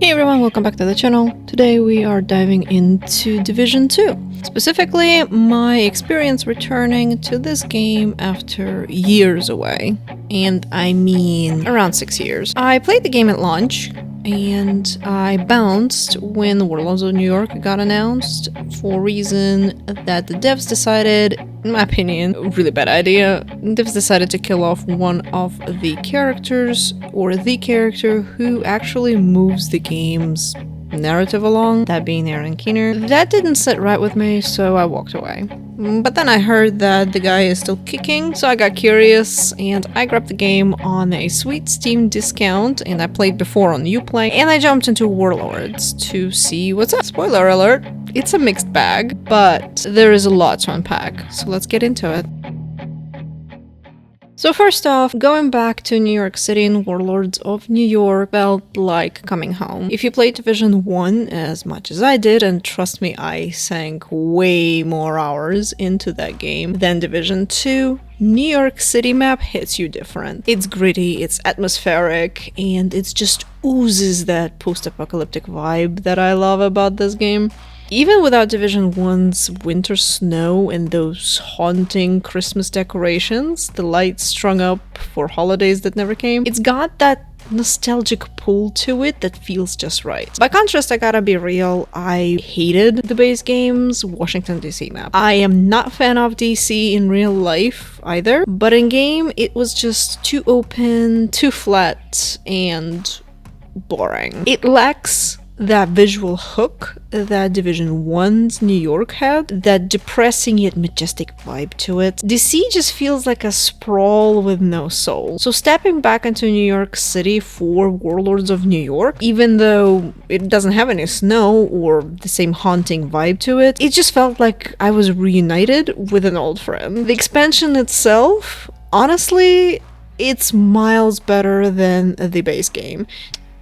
Hey everyone, welcome back to the channel. Today we are diving into Division 2. Specifically, my experience returning to this game after years away. And I mean around 6 years. I played the game at launch, and I bounced when Warlords of New York got announced for a reason that the devs decided, in my opinion, a really bad idea. Devs decided to kill off one of the characters, or the character who actually moves the game's narrative along, that being Aaron Keener. That didn't sit right with me, so I walked away. But then I heard that the guy is still kicking, so I got curious and I grabbed the game on a sweet Steam discount, and I played before on Uplay, and I jumped into Warlords to see what's up. Spoiler alert, it's a mixed bag, but there is a lot to unpack, so let's get into it. So first off, going back to New York City in Warlords of New York felt like coming home. If you played Division 1 as much as I did, and trust me, I sank way more hours into that game than Division 2, New York City map hits you different. It's gritty, it's atmospheric, and it just oozes that post-apocalyptic vibe that I love about this game. Even without Division 1's winter snow and those haunting Christmas decorations, the lights strung up for holidays that never came, it's got that nostalgic pull to it that feels just right. By contrast, I gotta be real, I hated the base game's Washington DC map. I am not a fan of DC in real life either, but in game it was just too open, too flat, and boring. It lacks that visual hook that Division 1's New York had, that depressing yet majestic vibe to it. DC just feels like a sprawl with no soul. So stepping back into New York City for Warlords of New York, even though it doesn't have any snow or the same haunting vibe to it, it just felt like I was reunited with an old friend. The expansion itself, honestly, it's miles better than the base game.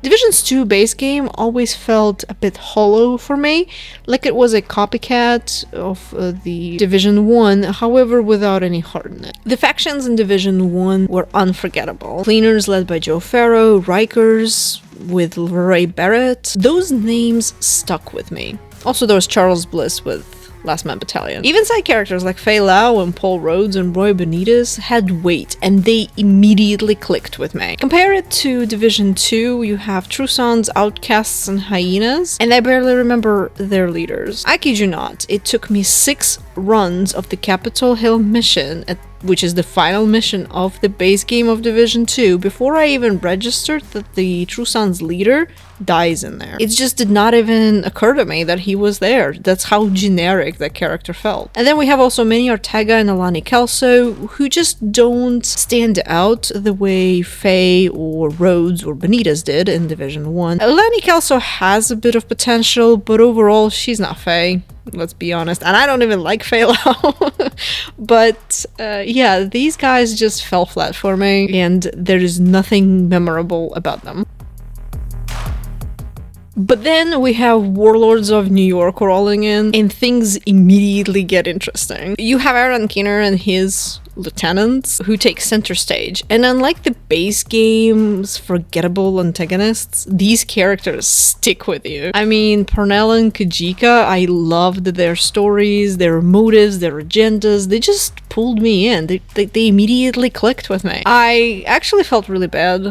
Division's 2 base game always felt a bit hollow for me, like it was a copycat of the Division 1, however without any heart in it. The factions in Division 1 were unforgettable. Cleaners led by Joe Farrow, Rikers with Ray Barrett, those names stuck with me. Also there was Charles Bliss with Last Man Battalion. Even side characters like Faye Lau and Paul Rhodes and Roy Benitez had weight, and they immediately clicked with me. Compare it to Division 2, you have True Sons, Outcasts, and Hyenas, and I barely remember their leaders. I kid you not, it took me 6 runs of the Capitol Hill mission, which is the final mission of the base game of Division 2, before I even registered that the True Sons leader dies in there. It just did not even occur to me that he was there. That's how generic that character felt. And then we have also Manny Ortega and Alani Kelso, who just don't stand out the way Faye or Rhodes or Benitez did in Division 1. Alani Kelso has a bit of potential, but overall she's not Faye. Let's be honest, and I don't even like Faye Lau. But yeah, these guys just fell flat for me, and there is nothing memorable about them. But then we have Warlords of New York rolling in, and things immediately get interesting. You have Aaron Keener and his lieutenants who take center stage, and unlike the base game's forgettable antagonists, these characters stick with you. I mean, Parnell and Kajika, I loved their stories, their motives, their agendas. They just pulled me in. They immediately clicked with me. I actually felt really bad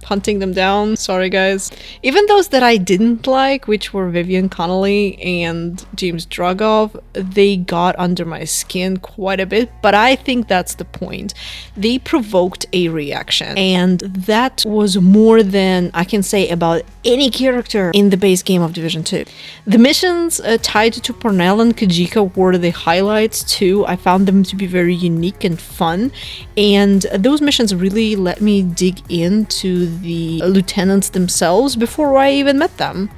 hunting them down. Sorry guys. Even those that I didn't like, which were Vivian Connolly and James Dragov, they got under my skin quite a bit, but I think that's the point. They provoked a reaction, and that was more than I can say about any character in the base game of Division 2. The missions tied to Parnell and Kajika were the highlights too. I found them to be very unique and fun, and those missions really let me dig into the lieutenants themselves before I even met them.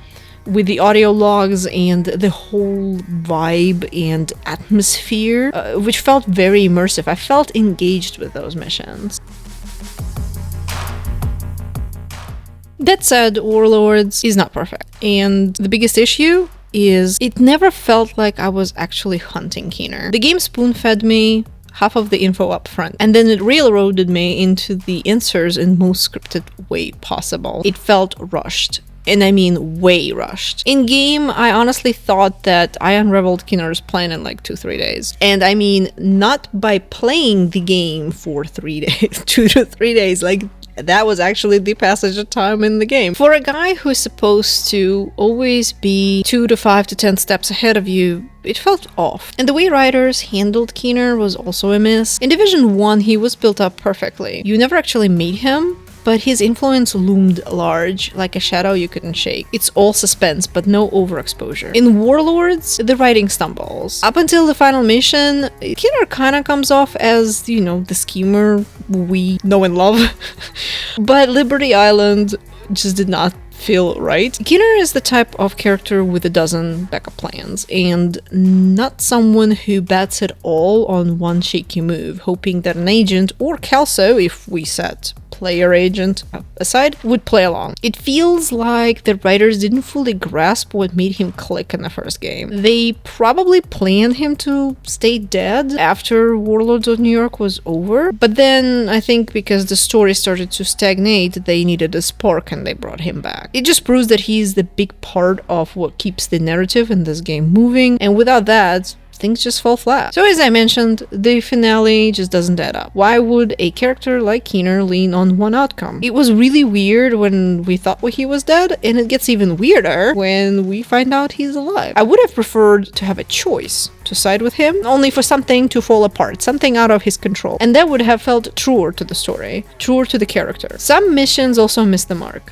With the audio logs and the whole vibe and atmosphere, which felt very immersive. I felt engaged with those missions. That said, Warlords is not perfect, and the biggest issue is it never felt like I was actually hunting Keener. The game spoon-fed me half of the info up front, and then it railroaded me into the answers in the most scripted way possible. It felt rushed. And I mean way rushed. In game, I honestly thought that I unraveled Kinner's plan in like 2-3 days. And I mean, not by playing the game for 3 days, 2 to 3 days, like that was actually the passage of time in the game. For a guy who's supposed to always be 2 to 5 to 10 steps ahead of you, it felt off. And the way writers handled Keener was also a miss. In Division 1, he was built up perfectly. You never actually meet him, but his influence loomed large, like a shadow you couldn't shake. It's all suspense, but no overexposure. In Warlords, the writing stumbles. Up until the final mission, Keener kinda comes off as, you know, the schemer we know and love. But Liberty Island just did not feel right. Keener is the type of character with a dozen backup plans, and not someone who bets it all on one shaky move, hoping that an agent, or Kelso, if we set player agent aside, would play along. It feels like the writers didn't fully grasp what made him click in the first game. They probably planned him to stay dead after Warlords of New York was over, but then I think because the story started to stagnate, they needed a spark and they brought him back. It just proves that he's the big part of what keeps the narrative in this game moving, and without that, things just fall flat. So as I mentioned, the finale just doesn't add up. Why would a character like Keener lean on one outcome? It was really weird when we thought he was dead, and it gets even weirder when we find out he's alive. I would have preferred to have a choice to side with him, only for something to fall apart, something out of his control. And that would have felt truer to the story, truer to the character. Some missions also missed the mark.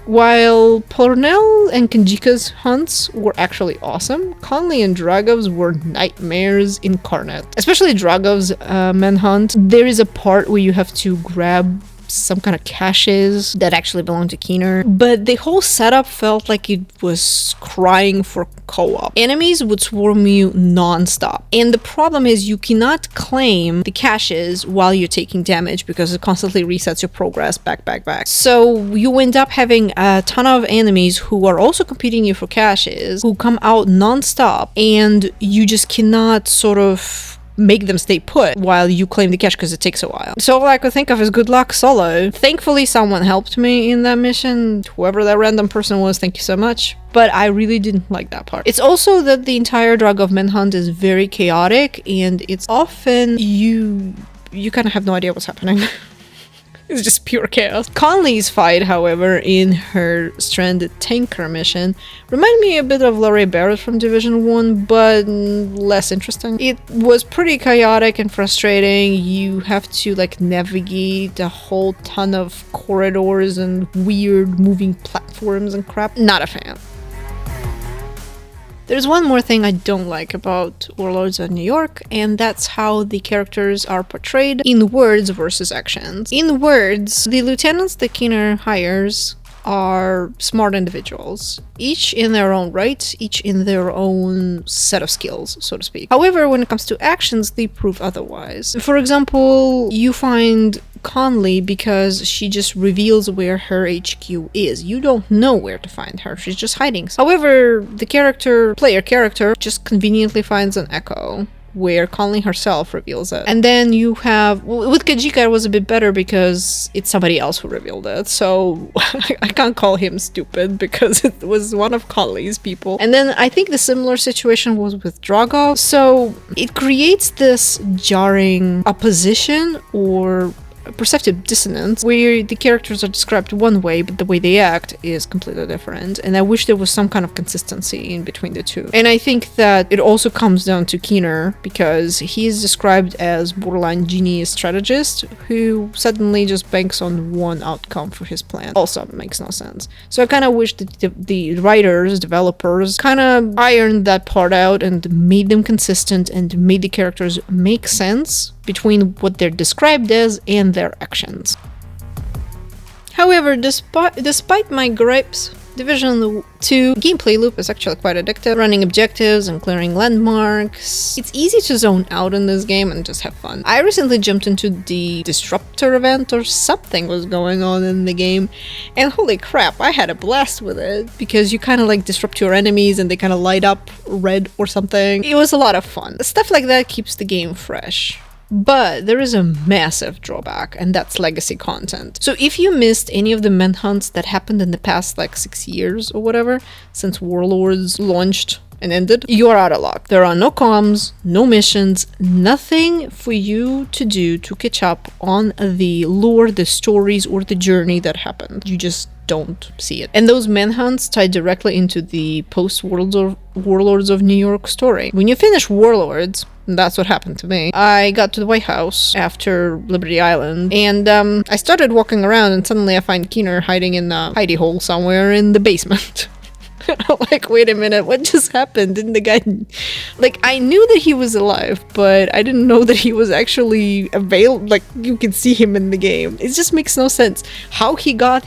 While Pornell and Kanjika's hunts were actually awesome, Conley and Dragov's were nightmares incarnate. Especially Dragov's manhunt. There is a part where you have to grab some kind of caches that actually belong to Keener, but the whole setup felt like it was crying for co-op. Enemies would swarm you non-stop, and the problem is you cannot claim the caches while you're taking damage because it constantly resets your progress back. So you end up having a ton of enemies who are also competing you for caches, who come out non-stop, and you just cannot sort of make them stay put while you claim the cache because it takes a while. So all I could think of is good luck solo. Thankfully someone helped me in that mission. Whoever that random person was, thank you so much. But I really didn't like that part. It's also that the entire Dragov manhunt is very chaotic, and it's often you kind of have no idea what's happening. It's just pure chaos. Conley's fight, however, in her stranded tanker mission reminded me a bit of Laurie Barrett from Division 1, but less interesting. It was pretty chaotic and frustrating. You have to like navigate a whole ton of corridors and weird moving platforms and crap. Not a fan. There's one more thing I don't like about Warlords of New York, and that's how the characters are portrayed in words versus actions. In words, the lieutenants that Keener hires are smart individuals, each in their own right, each in their own set of skills, so to speak. However, when it comes to actions, they prove otherwise. For example, you find Conley because she just reveals where her HQ is. You don't know where to find her, she's just hiding. However, the player character just conveniently finds an echo where Conley herself reveals it. And then you have, with Kajika it was a bit better because it's somebody else who revealed it, so I can't call him stupid because it was one of Conley's people. And then I think the similar situation was with Drago, so it creates this jarring opposition or perceptive dissonance where the characters are described one way but the way they act is completely different, and I wish there was some kind of consistency in between the two. And I think that it also comes down to Keener because he is described as borderline genius strategist who suddenly just banks on one outcome for his plan. Also makes no sense. So I kind of wish that the writers, developers kind of ironed that part out and made them consistent and made the characters make sense between what they're described as and their actions. However, despite my gripes, Division 2 gameplay loop is actually quite addictive. Running objectives and clearing landmarks. It's easy to zone out in this game and just have fun. I recently jumped into the Disruptor event or something was going on in the game, and holy crap, I had a blast with it because you kind of like disrupt your enemies and they kind of light up red or something. It was a lot of fun. Stuff like that keeps the game fresh. But there is a massive drawback, and that's legacy content. So if you missed any of the manhunts that happened in the past like 6 years or whatever, since Warlords launched and ended, you are out of luck. There are no comms, no missions, nothing for you to do to catch up on the lore, the stories, or the journey that happened. You just don't see it. And those manhunts tie directly into the post-Warlords of New York story. When you finish Warlords, that's what happened to me, I got to the White House after Liberty Island, and I started walking around, and suddenly I find Keener hiding in a hidey hole somewhere in the basement. I'm like, wait a minute, what just happened? Didn't the guy... Like, I knew that he was alive, but I didn't know that he was actually available. Like, you can see him in the game. It just makes no sense. How he got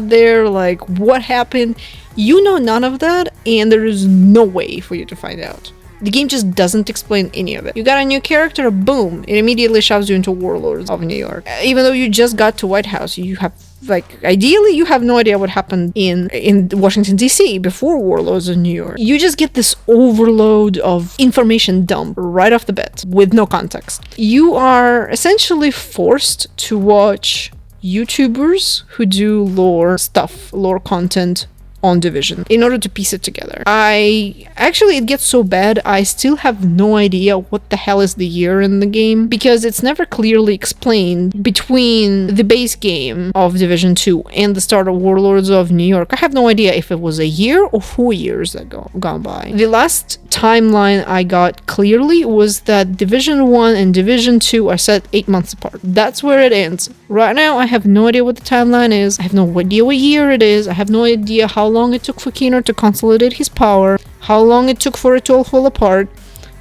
there, like, what happened. You know none of that, and there is no way for you to find out. The game just doesn't explain any of it. You got a new character, boom, it immediately shoves you into Warlords of New York. Even though you just got to White House, you have... Like, ideally, you have no idea what happened in Washington, D.C. before Warlords of New York. You just get this overload of information dump right off the bat with no context. You are essentially forced to watch YouTubers who do lore stuff, lore content on Division in order to piece it together. It gets so bad, I still have no idea what the hell is the year in the game, because it's never clearly explained between the base game of Division 2 and the start of Warlords of New York. I have no idea if it was a year or 4 years that gone by. The last timeline I got clearly was that Division 1 and Division 2 are set 8 months apart. That's where it ends. Right now, I have no idea what the timeline is. I have no idea what year it is. I have no idea how long it took for Keener to consolidate his power, how long it took for it to all fall apart,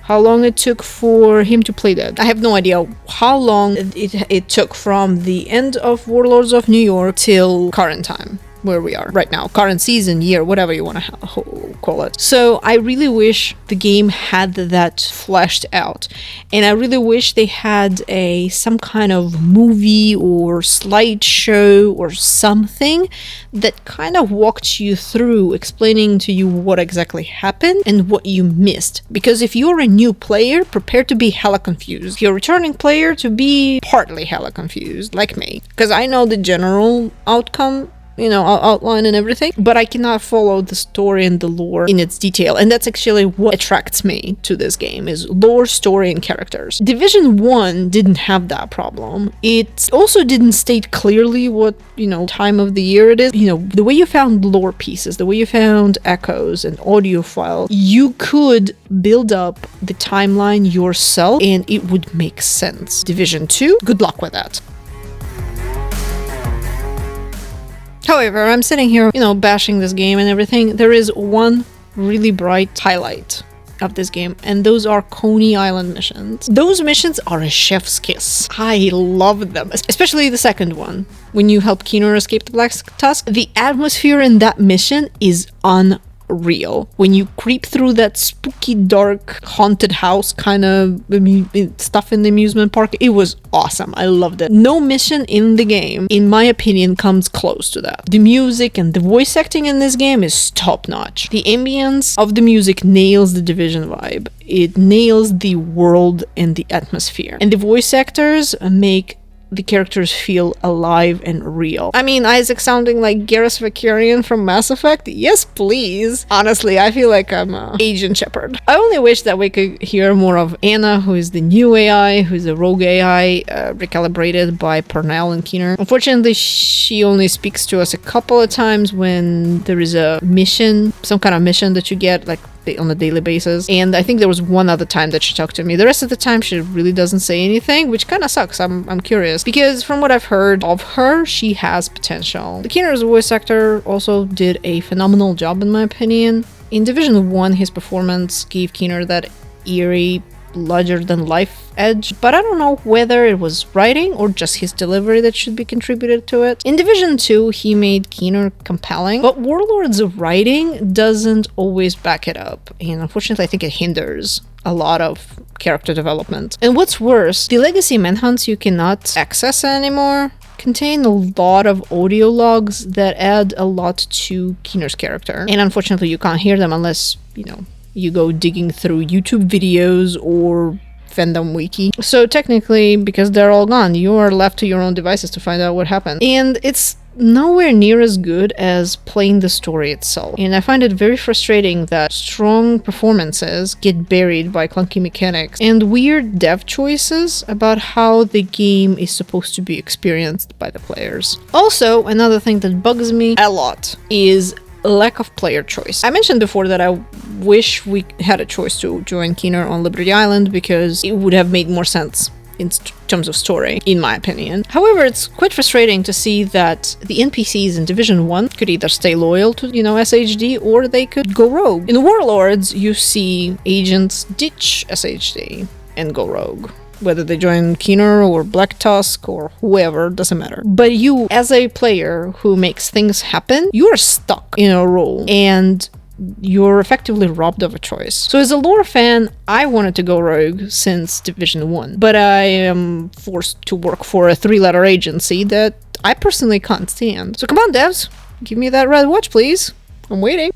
how long it took for him to play dead. I have no idea how long it took from the end of Warlords of New York till current time, where we are right now, current season, year, whatever you want to call it. So I really wish the game had that fleshed out, and I really wish they had some kind of movie or slideshow or something that kind of walked you through, explaining to you what exactly happened and what you missed. Because if you're a new player, prepare to be hella confused. If you're a returning player, to be partly hella confused, like me, because I know the general outcome, outline and everything, but I cannot follow the story and the lore in its detail. And that's actually what attracts me to this game, is lore, story, and characters. Division 1 didn't have that problem. It also didn't state clearly what, time of the year it is. The way you found lore pieces, the way you found echoes and audio files, you could build up the timeline yourself and it would make sense. Division 2, good luck with that. However, I'm sitting here, bashing this game and everything. There is one really bright highlight of this game, and those are Coney Island missions. Those missions are a chef's kiss. I love them, especially the second one, when you help Keener escape the Black Tusk. The atmosphere in that mission is unreal. When you creep through that spooky, dark, haunted house kind of stuff in the amusement park, it was awesome. I loved it. No mission in the game, in my opinion, comes close to that. The music and the voice acting in this game is top-notch. The ambience of the music nails the Division vibe. It nails the world and the atmosphere. And the voice actors make the characters feel alive and real. I mean, Isaac sounding like Garrus Vakarian from Mass Effect? Yes, please. Honestly, I feel like I'm Agent Shepard. I only wish that we could hear more of Anna, who is the new AI, who is a rogue AI, recalibrated by Parnell and Keener. Unfortunately, she only speaks to us a couple of times when there is a mission, some kind of mission that you get, like, on a daily basis, and I think there was one other time that she talked to me. The rest of the time she really doesn't say anything, which kind of sucks. I'm curious, because from what I've heard of her, she has potential. The Keener's voice actor also did a phenomenal job, in my opinion. In Division 1, his performance gave Keener that eerie, larger-than-life edge, but I don't know whether it was writing or just his delivery that should be contributed to it. In Division 2, he made Keener compelling, but Warlord's writing doesn't always back it up, and unfortunately I think it hinders a lot of character development. And what's worse, the legacy manhunts you cannot access anymore contain a lot of audio logs that add a lot to Keener's character, and unfortunately you can't hear them unless, you go digging through YouTube videos or fandom wiki. So technically, because they're all gone, you are left to your own devices to find out what happened. And it's nowhere near as good as playing the story itself. And I find it very frustrating that strong performances get buried by clunky mechanics and weird dev choices about how the game is supposed to be experienced by the players. Also, another thing that bugs me a lot is lack of player choice. I mentioned before that I wish we had a choice to join Keener on Liberty Island because it would have made more sense in terms of story, in my opinion. However, it's quite frustrating to see that the NPCs in Division 1 could either stay loyal to, SHD, or they could go rogue. In Warlords, you see agents ditch SHD and go rogue. Whether they join Keener or Black Tusk or whoever, doesn't matter. But you, as a player who makes things happen, you are stuck in a role, and you're effectively robbed of a choice. So as a lore fan, I wanted to go rogue since Division 1, but I am forced to work for a 3-letter agency that I personally can't stand. So come on, devs, give me that red watch, please. I'm waiting.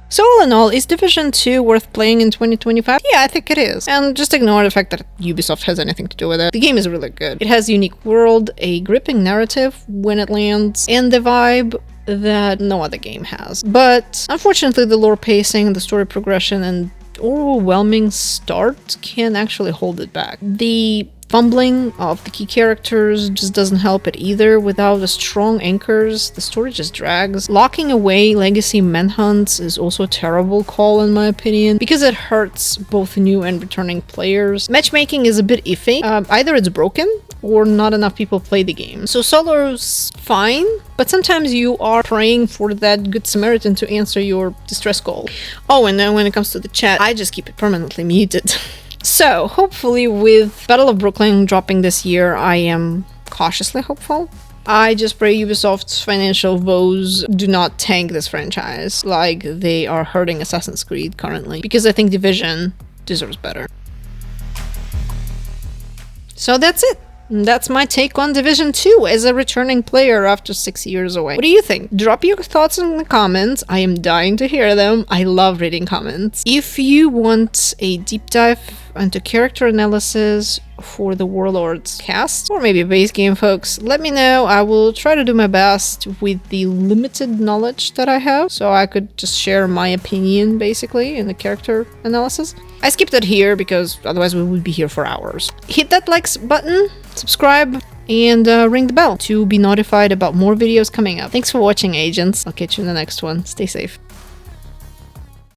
So all in all, is Division 2 worth playing in 2025? Yeah, I think it is. And just ignore the fact that Ubisoft has anything to do with it. The game is really good. It has a unique world, a gripping narrative when it lands, and the vibe that no other game has. But unfortunately, the lore pacing, the story progression, and overwhelming start can actually hold it back. The fumbling of the key characters just doesn't help it either. Without the strong anchors, the story just drags. Locking away legacy manhunts is also a terrible call in my opinion, because it hurts both new and returning players. Matchmaking is a bit iffy. Either it's broken or not enough people play the game. So solo's fine, but sometimes you are praying for that good Samaritan to answer your distress call. Oh, and then when it comes to the chat, I just keep it permanently muted. So, hopefully with Battle of Brooklyn dropping this year, I am cautiously hopeful. I just pray Ubisoft's financial woes do not tank this franchise like they are hurting Assassin's Creed currently, because I think Division deserves better. So that's it. That's my take on Division 2 as a returning player after 6 years away. What do you think? Drop your thoughts in the comments. I am dying to hear them. I love reading comments. If you want a deep dive into character analysis for the Warlords cast, or maybe a base game, folks, let me know. I will try to do my best with the limited knowledge that I have, so I could just share my opinion basically in the character analysis. I skipped it here because otherwise we would be here for hours. Hit that likes button, subscribe, and ring the bell to be notified about more videos coming up. Thanks for watching, agents. I'll catch you in the next one. Stay safe.